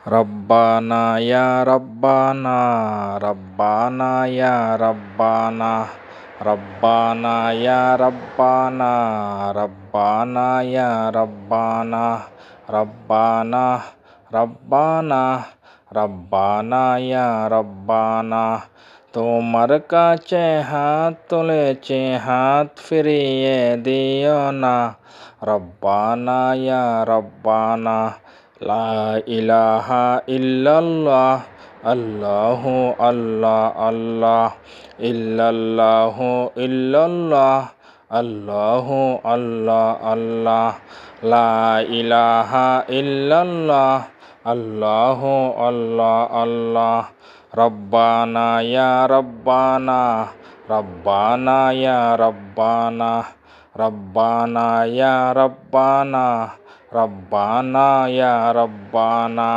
রব্বানা ইয়া রব্বানা, রব্বানা ইয়া রব্বানা, রব্বানা ইয়া রব্বানা, রব্বানা ইয়া রব্বানা, রব্বানা রব্বানা, রব্বানা ইয়া রব্বানা। তোমার কাছে হাত তুলেছি, হাত ফিরিয়ে দিও না। রব্বানা ইয়া রব্বানা, লা ইলাহা ইল্লাল্লাহ, আল্লাহু আল্লাহ আল্লাহ, ইল্লাল্লাহু ইল্লাল্লাহ, আল্লাহু আল্লাহ আল্লাহ, লা ইলাহা ইল্লাল্লাহ, আল্লাহু আল্লাহ আল্লাহ। রব্বানা ইয়া রব্বানা, রব্বানা ইয়া রব্বানা, রব্বানা ইয়া রব্বানা, রব্বানা ইয়া রব্বানা।